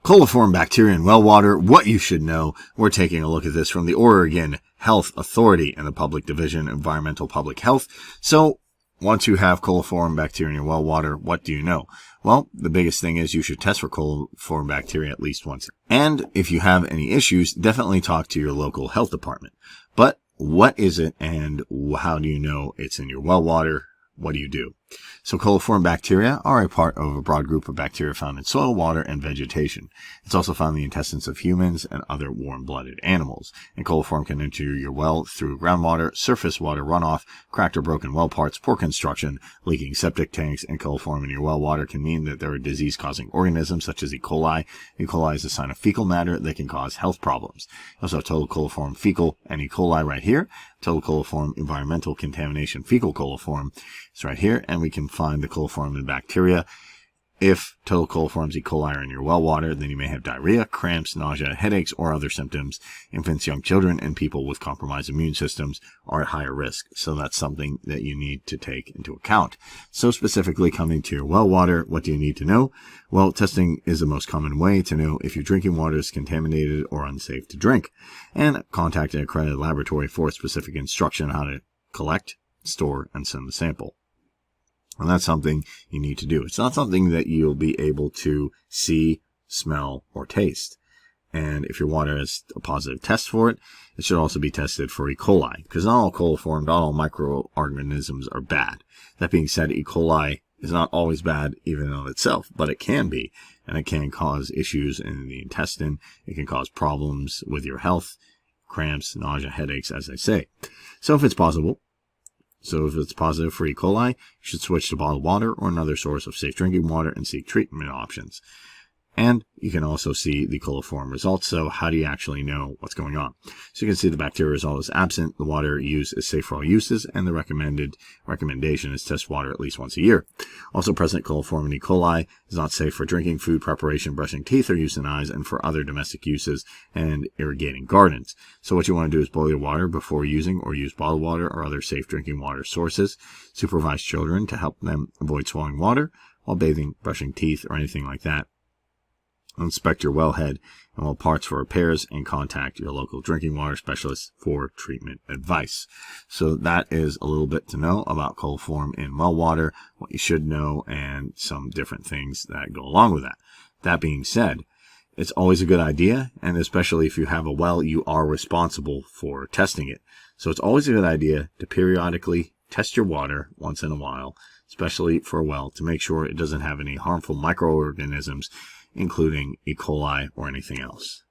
Coliform bacteria in well water, what you should know. We're taking a look at this from the Oregon Health Authority and the Public Division of Environmental Public Health. So, once you have coliform bacteria in your well water, what do you know? Well, the biggest thing is you should test for coliform bacteria at least once. And if you have any issues, definitely talk to your local health department. But what is it and how do you know it's in your well water? What do you do? So coliform bacteria are a part of a broad group of bacteria found in soil, water, and vegetation. It's also found in the intestines of humans and other warm-blooded animals. And coliform can enter your well through groundwater, surface water runoff, cracked or broken well parts, poor construction, leaking septic tanks, and coliform in your well water can mean that there are disease-causing organisms such as E. coli. E. coli is a sign of fecal matter that can cause health problems. You also have total coliform fecal and E. coli right here. Total coliform environmental contamination fecal coliform is right here, and we can find the coliform in bacteria. If total coliforms E. coli are in your well water, then you may have diarrhea, cramps, nausea, headaches, or other symptoms. Infants, young children, and people with compromised immune systems are at higher risk. So that's something that you need to take into account. So specifically coming to your well water, what do you need to know? Well, testing is the most common way to know if your drinking water is contaminated or unsafe to drink. And contact an accredited laboratory for specific instruction on how to collect, store, and send the sample. And that's something you need to do. It's not something that you'll be able to see, smell, or taste. And if your water has a positive test for it, it should also be tested for E. coli, because not all coliform, not all microorganisms are bad. That being said, E. coli is not always bad even in itself, but it can be, and it can cause issues in the intestine. It can cause problems with your health, cramps, nausea, headaches, as I say. So if it's possible, if it's positive for E. coli, you should switch to bottled water or another source of safe drinking water and seek treatment options. And you can also see the coliform results. So how do you actually know what's going on? So you can see the bacteria result is absent. The water used is safe for all uses, and the recommendation is test water at least once a year. Also present coliform in E. coli is not safe for drinking, food preparation, brushing teeth, or use in eyes, and for other domestic uses and irrigating gardens. So what you want to do is boil your water before using, or use bottled water or other safe drinking water sources. Supervise children to help them avoid swallowing water while bathing, brushing teeth, or anything like that. Inspect your wellhead and well parts for repairs, and contact your local drinking water specialist for treatment advice. So that is a little bit to know about coliform in well water, what you should know, and some different things that go along with that. That being said, it's always a good idea, and especially if you have a well, you are responsible for testing it. So it's always a good idea to periodically test your water once in a while, especially for a well, to make sure it doesn't have any harmful microorganisms, including E. coli or anything else.